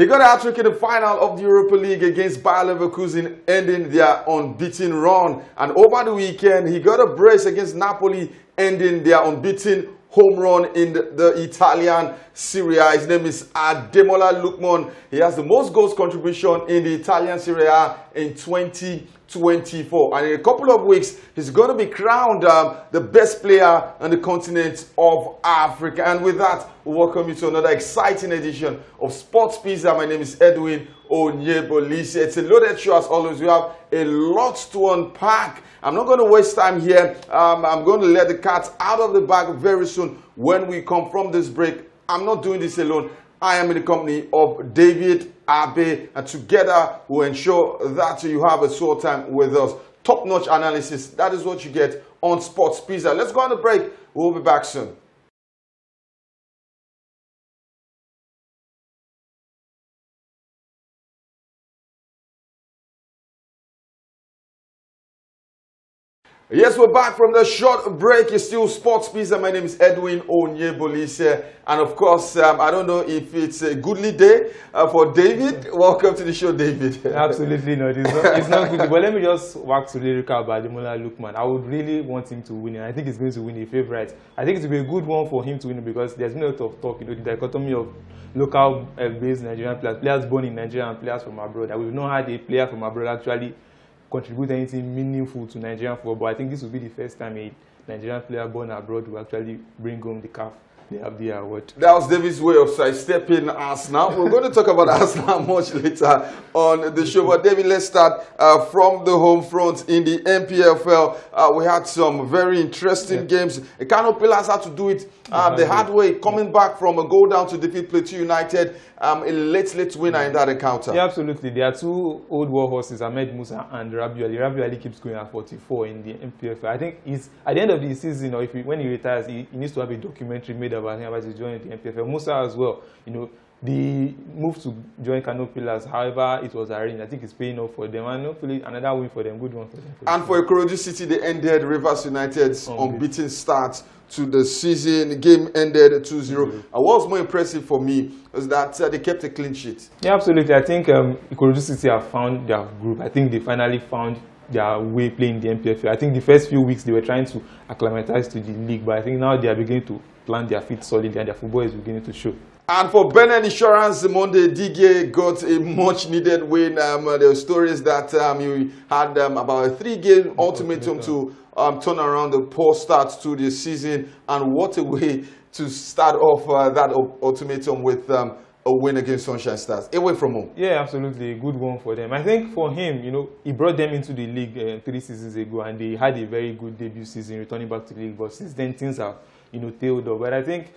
He got a hat-trick in the final of the Europa League against Bayer Leverkusen, ending their unbeaten run. And over the weekend, he got a brace against Napoli, ending their unbeaten home run in the Italian Serie A. His name is Ademola Lookman. He has the most goals contribution in the Italian Serie A in 2024. And in a couple of weeks, he's going to be crowned the best player on the continent of Africa. And with that, we welcome you to another exciting edition of Sports Pizza. My name is Edwin Onyebolise. It's a loaded show as always. We have a lot to unpack. I'm not going to waste time here. I'm going to let the cat out of the bag very soon when we come from this break. I'm not doing this alone. I am in the company of David Abe, and together we'll ensure that you have a short time with us. Top-notch analysis. That is what you get on Sports Pizza. Let's go on the break. We'll be back soon. Yes, we're back from the short break. It's still Sports Pizza. My name is Edwin Onyebolise. And of course, I don't know if it's a goodly day for David. Welcome to the show, David. Absolutely not. It's not good. But let me just wax lyrical about Ademola Lookman. I would really want him to win it. I think he's going to win a favorite. I think it will be a good one for him to win it because there's been a lot of talk, the dichotomy of local-based Nigerian players born in Nigeria and players from abroad. We've not had a player from abroad actually contribute anything meaningful to Nigerian football. I think this will be the first time a Nigerian player born abroad will actually bring home the CAF. They have the award. That was David's way of sidestepping Arsenal. We're going to talk about Arsenal much later on the show. But David, let's start from the home front in the NPFL. We had some very interesting games. Kano Pillars had to do it the hard way, coming back from a goal down to defeat Plateau United. A late winner in that encounter. Yeah, absolutely. There are two old war horses, Ahmed Musa and Rabiu Ali. Rabiu Ali keeps going at 44 in the NPFL. I think he's at the end of the season, or when he retires, he needs to have a documentary made about him as he's joining the NPFL. Musa as well. The move to join Kano Pillars, however, it was arranged. I think it's paying off for them, and hopefully another win for them. Good one for them. And for Ikorodu City, they ended Rivers United's unbeaten start to the season. The game ended 2-0. And what was more impressive for me was that they kept a clean sheet. Yeah, absolutely. I think Ikorodu City have found their group. I think they finally found their way playing the NPFL. I think the first few weeks they were trying to acclimatize to the league, but I think now they are beginning to plant their feet solidly and their football is beginning to show. And for Benin Insurance, Monday Dige got a much-needed win. There were stories that he had about a 3-game ultimatum to turn around the poor start to the season. And what a way to start off that ultimatum with a win against Sunshine Stars, away from home. Yeah, absolutely. A good one for them. I think for him, he brought them into the league 3 seasons ago, and they had a very good debut season, returning back to the league. But since then, things have, tailed off. But I think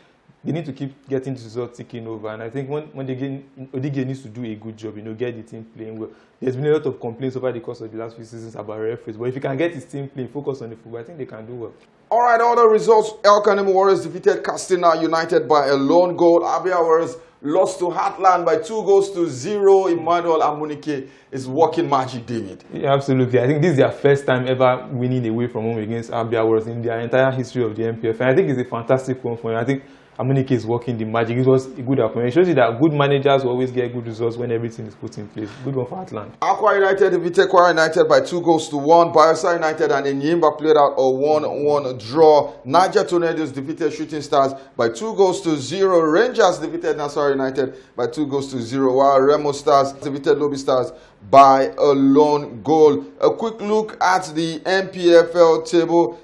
they need to keep getting the results ticking over. And I think when they get, Odige needs to do a good job, get the team playing well. There's been a lot of complaints over the course of the last few seasons about referees. But if he can get his team playing, focus on the football, I think they can do well. All right, other results. El Kanemi Warriors defeated Castina United by a lone goal. Abia Warriors lost to Heartland by 2-0. Emmanuel Amunike is working magic, David. Yeah, absolutely. I think this is their first time ever winning away from home against Abia Warriors in their entire history of the MPF. And I think it's a fantastic one for him. I think Amunike is working the magic. It was a good appointment. It shows you that good managers always get good results when everything is put in place. Good one for Heartland. Aqua United defeated Kwara United by 2-1. Bayelsa United and Enyimba played out a 1-1 draw. Niger Tornadoes defeated Shooting Stars by 2-0. Rangers defeated Nassau United by 2-0. While Remo Stars defeated Lobby Stars by a lone goal. A quick look at the NPFL table.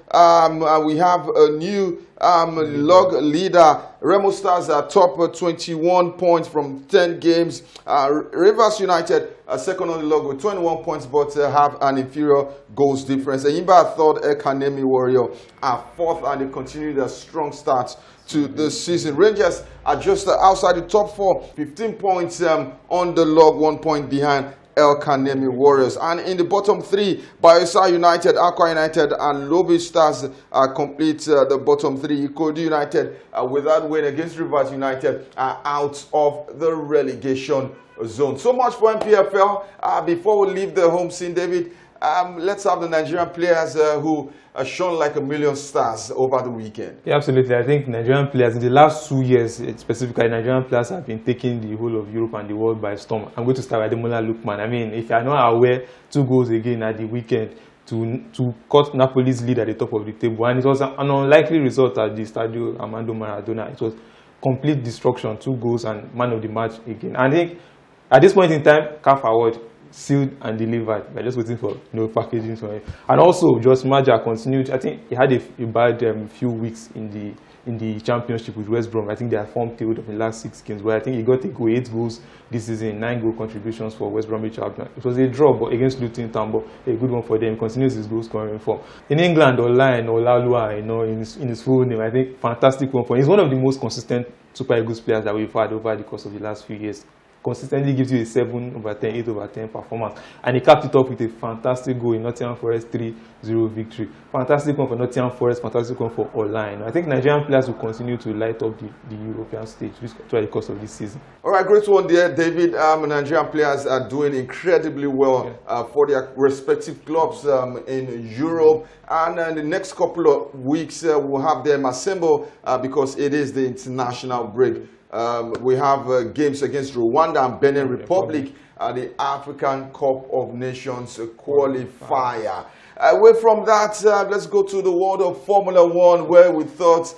We have a new log leader. Remo Stars are top 21 points from 10 games. Rivers United are second on the log with 21 points, but have an inferior goals difference. Enyimba are third, El Kanemi Warrior are fourth, and they continue their strong start to the season. Rangers are just outside the top 4, 15 points on the log, 1 point behind El Kanemi Warriors. And in the bottom 3, Bayelsa United, Aqua United, and Lobby Stars complete the bottom 3. Ikorodu United, with that win against Rivers United, are out of the relegation zone. So much for NPFL. Before we leave the home scene, David, Let's have the Nigerian players who shone like a million stars over the weekend. Yeah, absolutely. I think Nigerian players in the last 2 years, specifically Nigerian players have been taking the whole of Europe and the world by storm. I'm going to start with Ademola Lookman. I mean, if you are not aware, 2 goals again at the weekend to cut Napoli's lead at the top of the table, and it was an unlikely result at the Stadio Armando Maradona. It was complete destruction, 2 goals and man of the match again. I think at this point in time, CAF award sealed and delivered. We're just waiting for packaging for it. And also, Jos Maja continued. I think he had a bad few weeks in the championship with West Brom. I think they had form tailed of the last 6 games, but I think he got to go 8 goals this season, 9 goal contributions for West Bromwich Albion. It was a draw, but against Luton Town, but a good one for them. He continues his goal scoring form. In England, Olalua, in his full name, I think fantastic one for him. He's one of the most consistent Super Eagles players that we've had over the course of the last few years. Consistently gives you a 7/10, 8/10 performance, and he capped it up with a fantastic goal in Nottingham Forest 3-0 victory. Fantastic one for Nottingham Forest, fantastic one for Online. I think Nigerian players will continue to light up the European stage throughout the course of this season. All right, great one there, David. Nigerian players are doing incredibly well for their respective clubs in Europe, and in the next couple of weeks we'll have them assemble because it is the international break. We have games against Rwanda and Benin Republic at the African Cup of Nations qualifier. Away from that, let's go to the world of Formula One, where we thought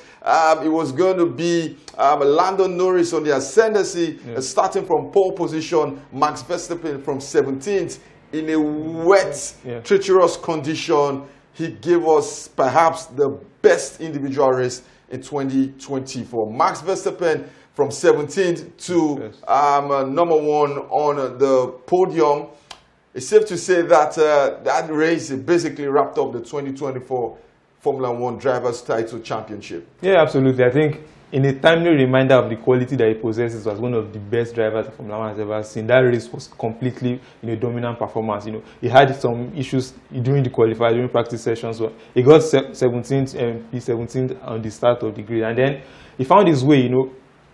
it was going to be Lando Norris on the ascendancy, starting from pole position, Max Verstappen from 17th in a wet, treacherous condition. He gave us perhaps the best individual race in 2024. Max Verstappen from 17th to number 1 on the podium. It's safe to say that that race basically wrapped up the 2024 Formula One Drivers' Title Championship. Yeah, absolutely. I think in a timely reminder of the quality that he possesses, was one of the best drivers that Formula One has ever seen. That race was completely dominant performance. He had some issues during the qualifier, during practice sessions. So he got 17th and P17 on the start of the grid, and then he found his way.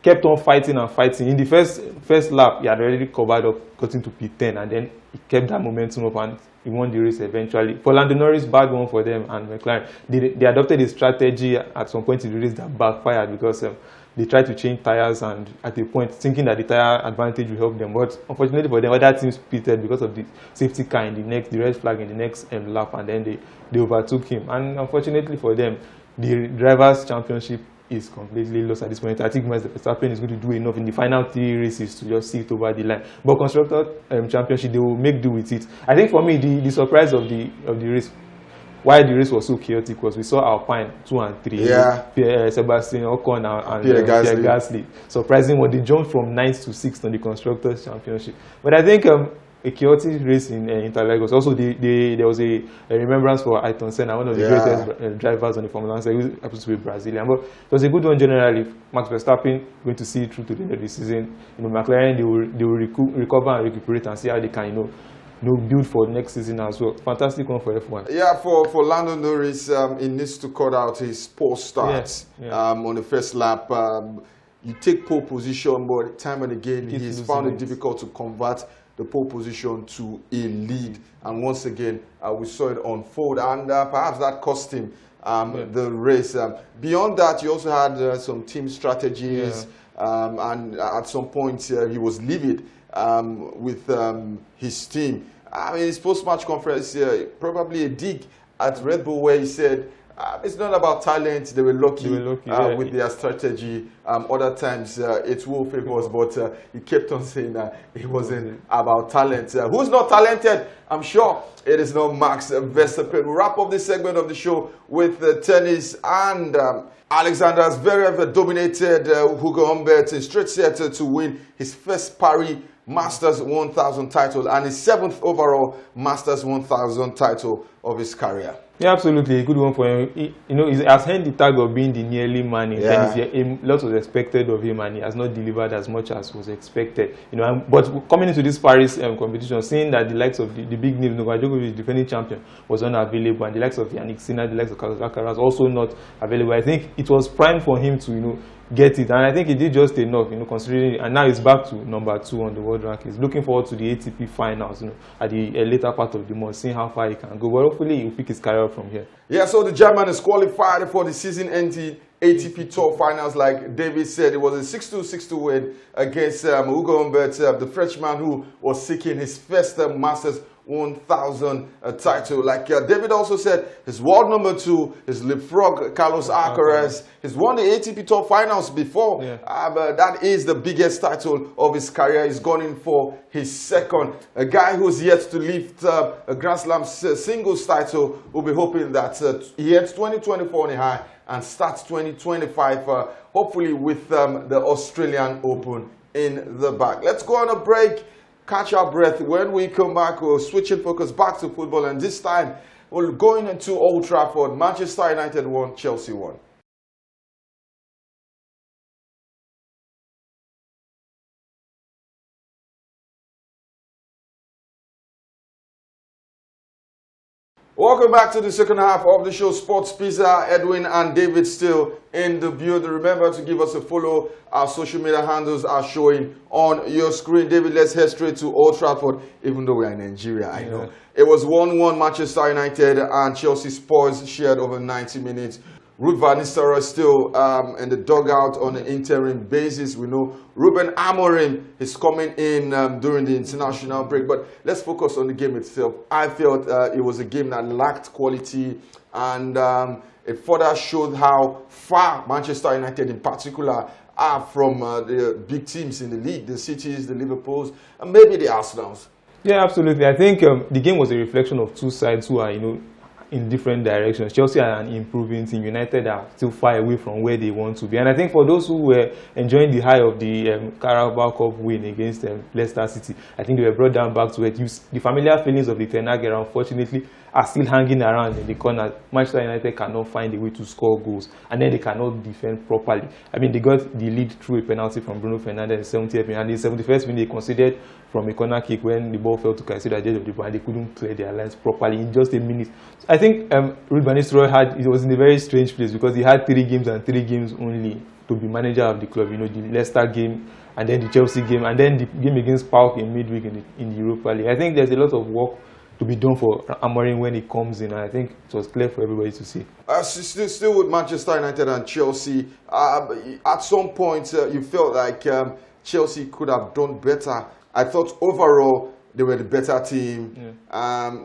Kept on fighting and fighting. In the first lap, he had already covered up, got into P10, and then he kept that momentum up and he won the race eventually. For Lando Norris, bad one for them and McLaren. They adopted a strategy at some point in the race that backfired because they tried to change tires, and at a point thinking that the tire advantage will help them. But unfortunately for them, other teams pitted because of the safety car in the red flag in the next lap, and then they overtook him. And unfortunately for them, the Drivers' Championship is completely lost at this point. I think Max Verstappen is going to do enough in the final 3 races to just see it over the line. But Constructor Championship, they will make do with it. I think for me, the surprise of the race, why the race was so chaotic, was we saw Alpine 2 and 3. Sebastian Ocon and Pierre Gasly. Surprising what they jumped from 9th to 6th on the Constructors Championship. But I think a chaotic race in Interlagos. Also, there was a remembrance for Ayrton Senna, one of the greatest drivers on the Formula 1 circuit, who happens to be Brazilian. But it was a good one generally. Max Verstappen going to see it through to the end of the season. McLaren, they will recover and recuperate and see how they can build for next season as well. Fantastic one for F1. Yeah, for Lando Norris, he needs to cut out his poor start on the first lap. You take pole position, but time and again he's found it difficult to convert the pole position to a lead, and once again we saw it unfold, and perhaps that cost him the race. Beyond that, you also had some team strategies, and at some point he was livid with his team. In his post-match conference, probably a dig at Red Bull, where he said it's not about talent. They were lucky, with their strategy. Other times it will favor us, but he kept on saying that it wasn't about talent. Who's not talented? I'm sure it is not Max Verstappen. We'll wrap up this segment of the show with tennis, and Alexander Zverev dominated Hugo Humbert in straight set to win his first Paris Masters 1000 title and his 7th overall Masters 1000 title of his career. Yeah, absolutely. A good one for him. He has earned the tag of being the nearly man in tennis. A lot was expected of him, and he has not delivered as much as was expected. But coming into this Paris competition, seeing that the likes of the big name, Novak Djokovic, defending champion, was unavailable, and the likes of Yannick Sinner, the likes of Carlos Alcaraz also not available, I think it was prime for him to get it, and I think he did just enough, considering, and now he's back to number 2 on the world rankings. Looking forward to the ATP finals, at the later part of the month, seeing how far he can go. But hopefully he'll pick his career up from here. Yeah, so the German is qualified for the season-ending ATP Tour finals. Like David said, it was a 6-2, 6-2 win against Hugo Humbert, the Frenchman who was seeking his first Masters 1000 title. Like David also said, his world number 2, his leapfrog Carlos Alcaraz. He's won the ATP Tour finals before, but that is the biggest title of his career. He's gone in for his second. A guy who's yet to lift a Grand Slam singles title. We'll be hoping that he ends 2024 on a high and starts 2025, hopefully with the Australian Open in the back. Let's go on a break. Catch our breath. When we come back, we'll switch in focus back to football, and this time we're going into Old Trafford. Manchester United won, Chelsea won. Welcome back to the second half of the show. Sports Pizza, Edwin and David still in the building. Remember to give us a follow. Our social media handles are showing on your screen. David, let's head straight to Old Trafford, even though we're in Nigeria, I know. It was 1-1 Manchester United and Chelsea Spurs shared over 90 minutes. Ruud van Nistelrooy still in the dugout on an interim basis. We know Ruben Amorim is coming in during the international break. But let's focus on the game itself. I felt it was a game that lacked quality, and it further showed how far Manchester United in particular are from the big teams in the league, the Cities, the Liverpools, and maybe the Arsenals. Yeah, absolutely. I think the game was a reflection of two sides who are, in different directions. Chelsea are an improving team. United are still far away from where they want to be. And I think for those who were enjoying the high of the Carabao Cup win against Leicester City, I think they were brought down back to it. The familiar feelings of the Ten Hag era, unfortunately, are still hanging around in the corner. Manchester United cannot find a way to score goals, and then they cannot defend properly. I mean, they got the lead through a penalty from Bruno Fernandes in the 70th minute, and the 71st minute they conceded from a corner kick when the ball fell to Caicedo at the edge of the bar, and they couldn't clear their lines properly in just a minute. So I think Ruud van Nistelrooy was in a very strange place because he had 3 games and 3 games only to be manager of the club. The Leicester game, and then the Chelsea game, and then the game against PAOK in midweek in the Europa League. I think there's a lot of work to be done for Amorim when he comes in, and I think it was clear for everybody to see. Still with Manchester United and Chelsea, at some point you felt like Chelsea could have done better. I thought overall they were the better team.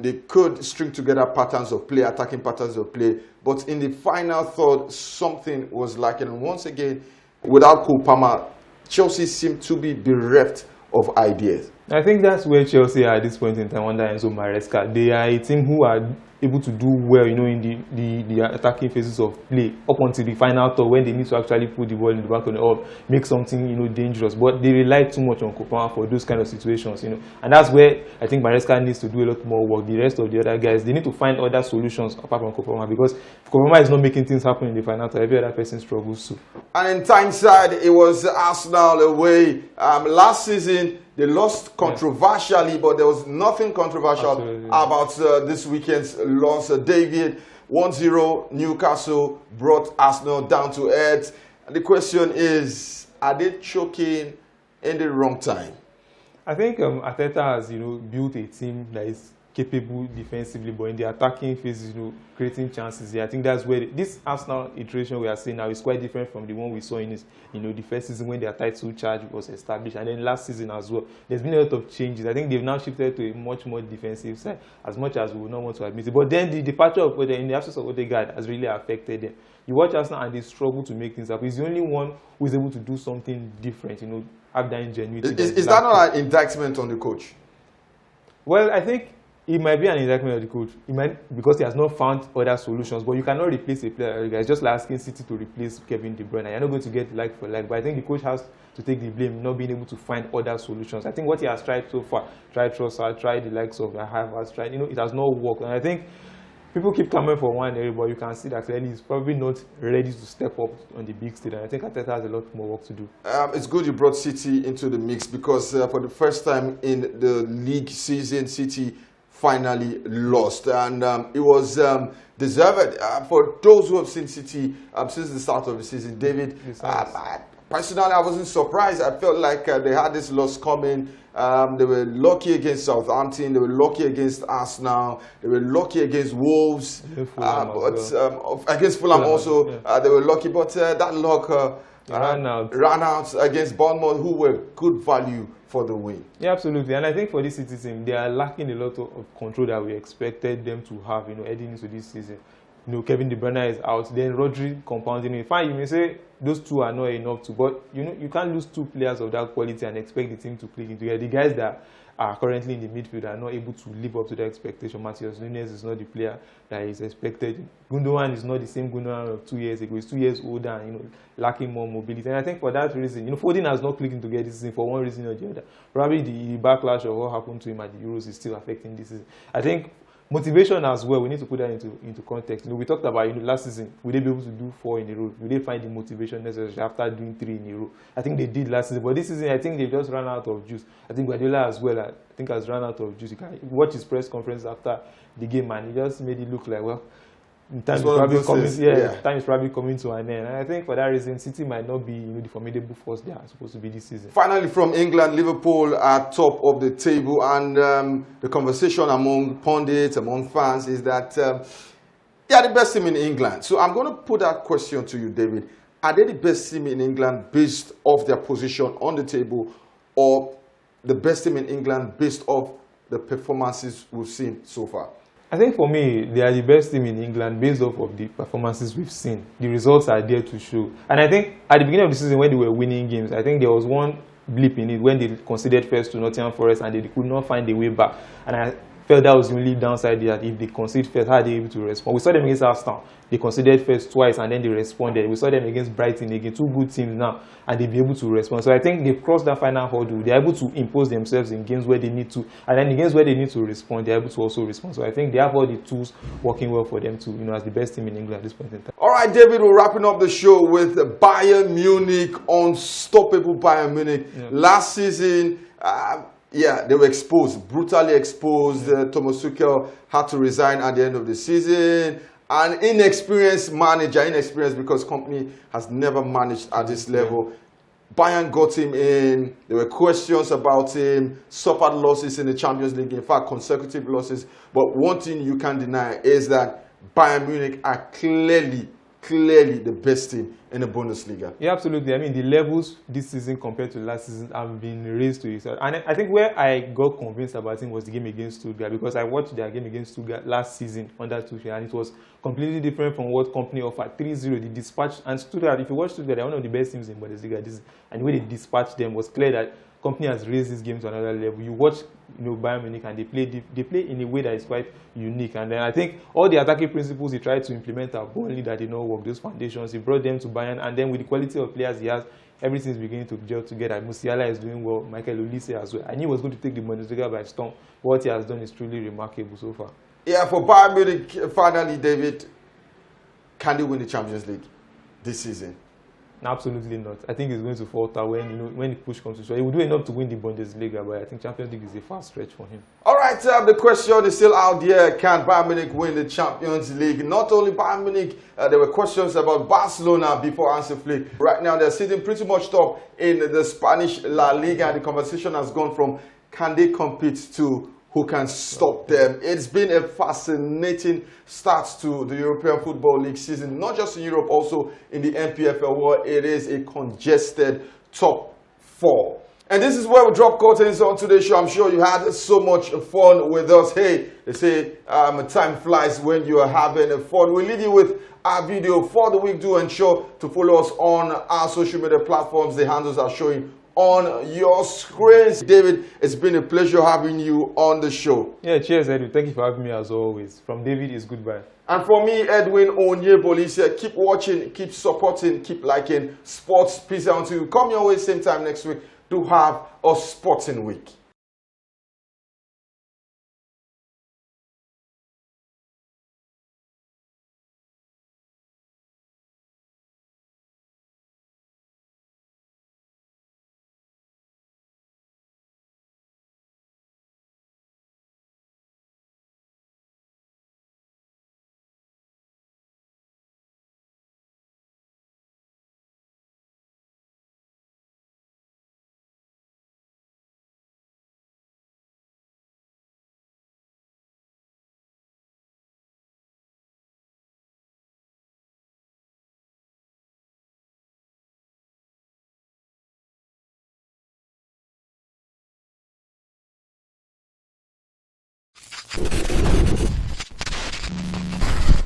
They could string together patterns of play, attacking patterns of play, but in the final third, something was lacking. And once again, without Cole Palmer, Chelsea seemed to be bereft of ideas. I think that's where Chelsea are at this point in time under Enzo Maresca. They are a team who are able to do well, in the attacking phases of play up until the final third when they need to actually put the ball in the back of the or make something, dangerous. But they rely too much on Cole Palmer for those kind of situations, and that's where I think Maresca needs to do a lot more work. The rest of the other guys, they need to find other solutions apart from Cole Palmer, because if Cole Palmer is not making things happen in the final third, every other person struggles too. And in Tyneside, it was Arsenal away. Last season, they lost controversially, but there was nothing controversial about this weekend's loss. David, 1-0 Newcastle brought Arsenal down to earth. And the question is, are they choking in the wrong time? I think Arteta has, built a team that is capable defensively, but in the attacking phases, creating chances here. I think that's where this Arsenal iteration we are seeing now is quite different from the one we saw in his, the first season when their title charge was established, and then last season as well. There's been a lot of changes. I think they've now shifted to a much more defensive side, as much as we would not want to admit it. But then the departure of Odegaard, in the absence of Odegaard, has really affected them. You watch Arsenal and they struggle to make things happen. He's the only one who is able to do something different, have that ingenuity. Is that not an indictment on the coach? Well, I think it might be an indictment of the coach. It might, because he has not found other solutions. But you cannot replace a player. It's just like asking City to replace Kevin De Bruyne. You're not going to get like for like. But I think the coach has to take the blame, not being able to find other solutions. I think what he has tried so far, tried Trossard, tried the likes of Havertz, tried, it has not worked. And I think people keep coming for one area, but you can see that clearly he's probably not ready to step up on the big stage. And I think Arteta has a lot more work to do. It's good you brought City into the mix, because for the first time in the league season, City finally lost. And it was deserved. For those who have seen City since the start of the season, David, personally, I wasn't surprised. I felt like they had this loss coming. They were lucky against Southampton. They were lucky against Arsenal. They were lucky against Wolves. Against Fulham also, they were lucky. But that luck ran out against Bournemouth, who were good value for the win. Yeah, absolutely. And I think for this City team, they are lacking a lot of control that we expected them to have, heading into this season. Kevin De Bruyne is out, then Rodri compounding it. Fine, you may say those two are not enough to, but you can't lose two players of that quality and expect the team to click into it. The guys that are currently in the midfield are not able to live up to the expectation. Matheus Nunes is not the player that is expected. Gundogan is not the same Gundogan of 2 years ago. He's 2 years older and lacking more mobility. And I think for that reason, Foden has not clicked together this season for one reason or the other. Probably the backlash of what happened to him at the Euros is still affecting this season. I think motivation as well, we need to put that into context. We talked about last season, will they be able to do 4 in a row? Will they find the motivation necessary after doing 3 in a row? I think they did last season, but this season I think they've just run out of juice. I think Guardiola as well, I think has run out of juice. You can watch his press conference after the game and he just made it look like, well, time is probably coming to an end. And I think for that reason, City might not be the formidable force they are supposed to be this season. Finally, from England, Liverpool are top of the table, and the conversation among pundits, among fans, is that they are the best team in England. So I'm going to put that question to you, David. Are they the best team in England based off their position on the table, or the best team in England based off the performances we've seen so far? I think for me, they are the best team in England based off of the performances we've seen. The results are there to show. And I think at the beginning of the season when they were winning games, I think there was one blip in it when they conceded first to Nottingham Forest and they could not find a way back. And I felt that was the only downside there, that if they conceded first, how are they able to respond? We saw them against Arsenal. They conceded first twice and then they responded. We saw them against Brighton again, 2 good teams now, and they'll be able to respond. So I think they've crossed that final hurdle. They're able to impose themselves in games where they need to, and then in games where they need to respond, they're able to also respond. So I think they have all the tools working well for them to, as the best team in England at this point in time. All right, David, we're wrapping up the show with Bayern Munich, unstoppable Bayern Munich. Yeah. Last season, they were exposed, brutally exposed. Thomas Tuchel had to resign at the end of the season. An inexperienced manager, because company has never managed at this level. Bayern got him in. There were questions about him, suffered losses in the Champions League, in fact, consecutive losses. But one thing you can't deny is that Bayern Munich are clearly the best team in the Bundesliga. Yeah, absolutely. I mean, the levels this season compared to last season have been raised to it. And I think where I got convinced about him was the game against Stuttgart, because I watched their game against Stuttgart last season under Tuchel, and it was completely different from what company offered. 3-0, the dispatch, and Stuttgart, if you watch Stuttgart, they're one of the best teams in Bundesliga. And the way they dispatched them was clear that company has raised this game to another level. You watch Bayern Munich and they play in a way that is quite unique. And then I think all the attacking principles he tried to implement at Burnley that did not work, those foundations, he brought them to Bayern, and then with the quality of players he has, everything is beginning to gel together. Musiala is doing well, Michael Olise as well. I knew he was going to take the Bundesliga by storm. What he has done is truly remarkable so far. Yeah, for Bayern Munich, finally, David, can they win the Champions League this season? Absolutely not. I think he's going to falter when the push comes to shove. He will do enough to win the Bundesliga, but I think Champions League is a fast stretch for him. All right, the question is still out there. Can Bayern Munich win the Champions League? Not only Bayern Munich, there were questions about Barcelona before Hansi Flick. Right now, they're sitting pretty much top in the Spanish La Liga. The conversation has gone from can they compete to who can stop them. It's been a fascinating start to the European Football League season, not just in Europe, also in the NPFL, where it is a congested top 4. And this is where we drop curtains on today's show. I'm sure you had so much fun with us. Hey, they say time flies when you are having fun. We'll leave you with our video for the week. Do ensure to follow us on our social media platforms. The handles are showing on your screens. David, it's been a pleasure having you on the show. Yeah, cheers, Edwin. Thank you for having me as always. From David, is goodbye. And for me, Edwin Onyebolis, keep watching, keep supporting, keep liking Sports Pizza until you come your way same time next week. Do have a sporting week.